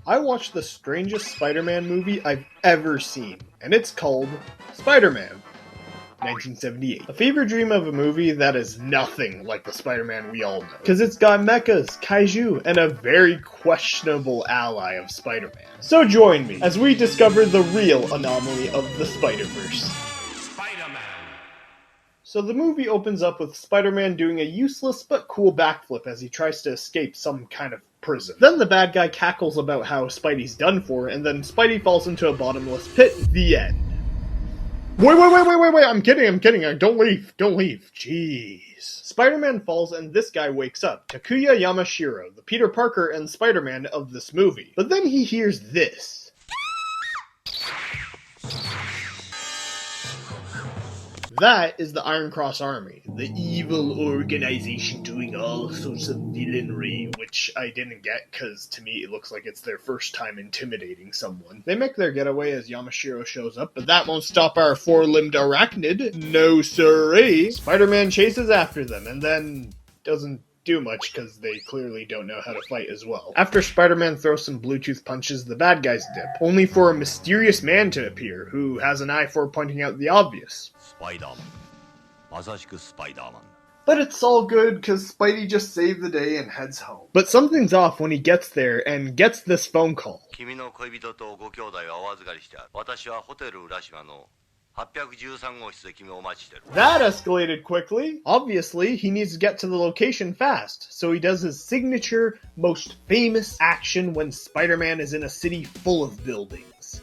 I watched the strangest Spider-Man movie I've ever seen, and it's called Spider-Man. 1978. A fever dream of a movie that is nothing like the Spider-Man we all know. Because it's got mechas, kaiju, and a very questionable ally of Spider-Man. So join me as we discover the real anomaly of the Spider-Verse. Spider-Man. So the movie opens up with Spider-Man doing a useless but cool backflip as he tries to escape some kind of prison. Then the bad guy cackles about how Spidey's done for, and then Spidey falls into a bottomless pit. The end. Wait, I'm kidding, don't leave, jeez. Spider-Man falls and this guy wakes up, Takuya Yamashiro, the Peter Parker and Spider-Man of this movie. But then he hears this. That is the Iron Cross Army, the evil organization doing all sorts of villainy, which I didn't get because to me it looks like it's their first time intimidating someone. They make their getaway as Yamashiro shows up, but that won't stop our four-limbed arachnid. No siree. Spider-Man chases after them and then doesn't do much because they clearly don't know how to fight as well. After Spider-Man throws some Bluetooth punches, the bad guys dip, only for a mysterious man to appear who has an eye for pointing out the obvious. Spiderman. But it's all good because Spidey just saved the day and heads home. But something's off when he gets there and gets this phone call. That escalated quickly. Obviously, he needs to get to the location fast, so he does his signature, most famous action when Spider-Man is in a city full of buildings.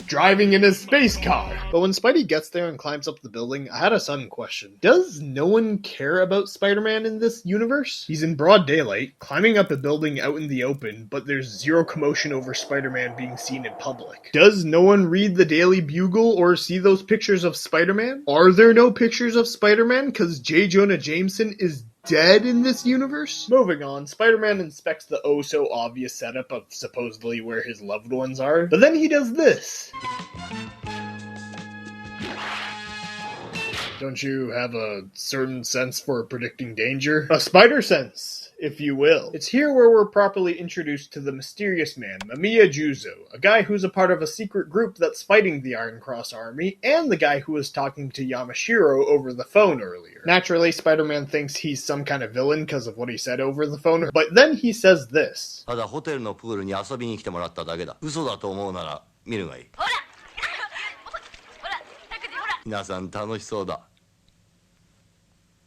Driving in his space car. But when Spidey gets there and climbs up the building, I had a sudden question. Does no one care about Spider-Man in this universe? He's in broad daylight, climbing up a building out in the open, but there's zero commotion over Spider-Man being seen in public. Does no one read the Daily Bugle or see those pictures of Spider-Man? Are there no pictures of Spider-Man because J. Jonah Jameson is dead in this universe? Moving on, Spider-Man inspects the oh-so-obvious setup of supposedly where his loved ones are, but then he does this. Don't you have a certain sense for predicting danger? A spider sense, if you will. It's here where we're properly introduced to the mysterious man, Mamiya Juzo, a guy who's a part of a secret group that's fighting the Iron Cross Army, and the guy who was talking to Yamashiro over the phone earlier. Naturally, Spider-Man thinks he's some kind of villain because of what he said over the phone, but then he says this.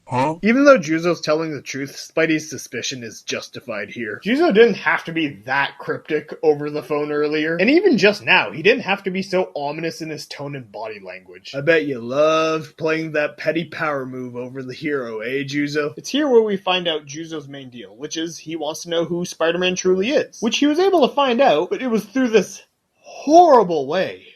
Huh? Even though Juzo's telling the truth, Spidey's suspicion is justified here. Juzo didn't have to be that cryptic over the phone earlier, and even just now, he didn't have to be so ominous in his tone and body language. I bet you loved playing that petty power move over the hero, eh, Juzo? It's here where we find out Juzo's main deal, which is he wants to know who Spider-Man truly is, which he was able to find out, but it was through this horrible way.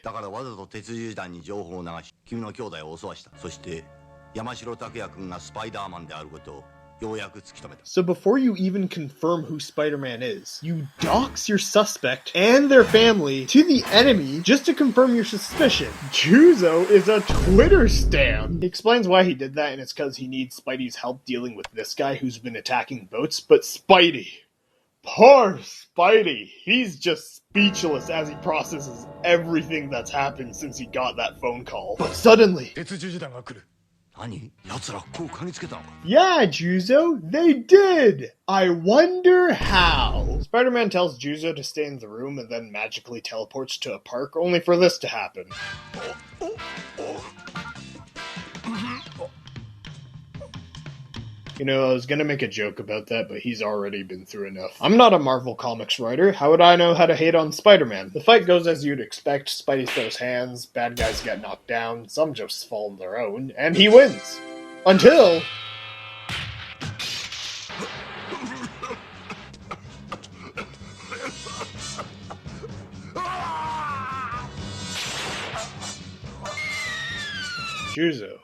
So before you even confirm who Spider-Man is, you dox your suspect and their family to the enemy just to confirm your suspicion. Juzo is a Twitter stan. He explains why he did that, and it's because he needs Spidey's help dealing with this guy who's been attacking boats, but Spidey, poor Spidey, he's just speechless as he processes everything that's happened since he got that phone call. But suddenly, yeah, Juzo, they did! I wonder how! Spider-Man tells Juzo to stay in the room and then magically teleports to a park, only for this to happen. You know, I was gonna make a joke about that, but he's already been through enough. I'm not a Marvel Comics writer. How would I know how to hate on Spider-Man? The fight goes as you'd expect. Spidey throws hands, bad guys get knocked down, some just fall on their own, and he wins. Until... Juzo.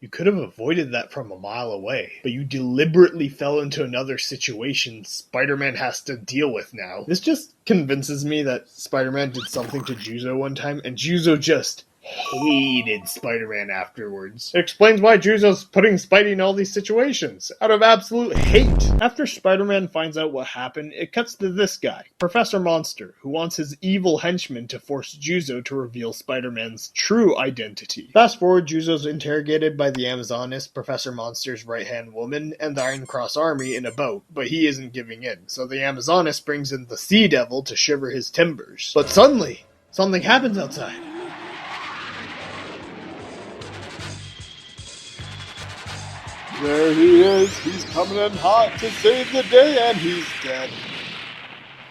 You could have avoided that from a mile away, but you deliberately fell into another situation Spider-Man has to deal with now. This just convinces me that Spider-Man did something to Juzo one time, and Juzo just hated Spider-Man afterwards. It explains why Juzo's putting Spidey in all these situations, out of absolute hate. After Spider-Man finds out what happened, it cuts to this guy, Professor Monster, who wants his evil henchman to force Juzo to reveal Spider-Man's true identity. Fast forward, Juzo's interrogated by the Amazoness, Professor Monster's right-hand woman, and the Iron Cross army in a boat, but he isn't giving in, so the Amazoness brings in the Sea Devil to shiver his timbers. But suddenly, something happens outside. There he is, he's coming in hot to save the day, and he's dead.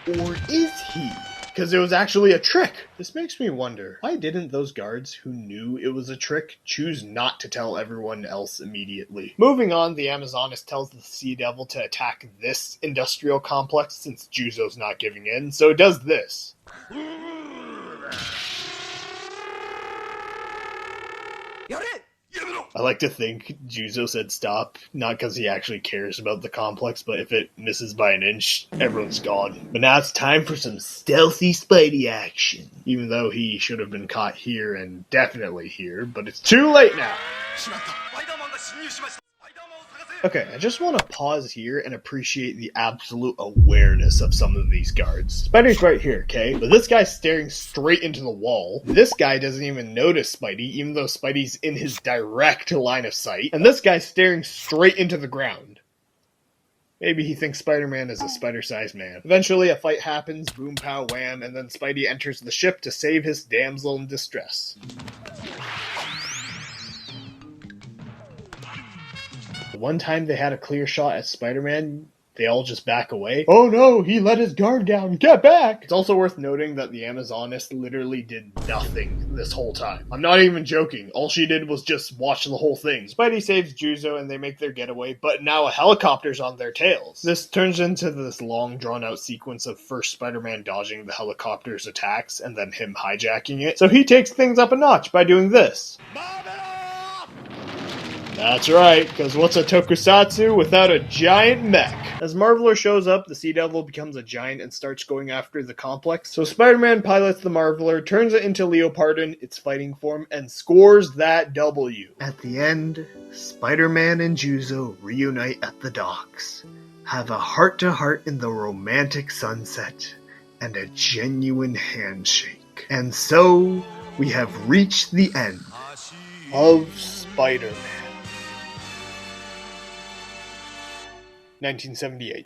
Or is he? Because it was actually a trick. This makes me wonder, why didn't those guards who knew it was a trick choose not to tell everyone else immediately? Moving on, the Amazoness tells the Sea Devil to attack this industrial complex since Juzo's not giving in, so it does this. I like to think Juzo said stop, not because he actually cares about the complex, but if it misses by an inch, everyone's gone. But now it's time for some stealthy Spidey action. Even though he should have been caught here and definitely here, but it's too late now. Okay, I just want to pause here and appreciate the absolute awareness of some of these guards. Spidey's right here, okay? But this guy's staring straight into the wall. This guy doesn't even notice Spidey, even though Spidey's in his direct line of sight. And this guy's staring straight into the ground. Maybe he thinks Spider-Man is a spider-sized man. Eventually, a fight happens, boom, pow, wham, and then Spidey enters the ship to save his damsel in distress. One time they had a clear shot at Spider-Man, they all just back away. Oh no, he let his guard down, get back! It's also worth noting that the Amazoness literally did nothing this whole time. I'm not even joking, all she did was just watch the whole thing. Spidey saves Juzo and they make their getaway, but now a helicopter's on their tails. This turns into this long drawn out sequence of first Spider-Man dodging the helicopter's attacks and then him hijacking it. So he takes things up a notch by doing this. That's right, because what's a tokusatsu without a giant mech? As Marveler shows up, the Sea Devil becomes a giant and starts going after the complex. So Spider-Man pilots the Marveler, turns it into Leopardon, its fighting form, and scores that W. At the end, Spider-Man and Juzo reunite at the docks, have a heart-to-heart in the romantic sunset, and a genuine handshake. And so, we have reached the end of Spider-Man. 1978.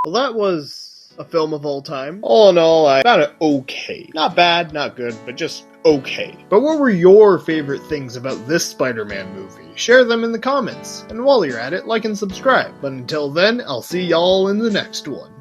Well, that was a film of all time. All in all, I found it okay. Not bad, not good, but just okay. But what were your favorite things about this Spider-Man movie? Share them in the comments. And while you're at it, like and subscribe. But until then, I'll see y'all in the next one.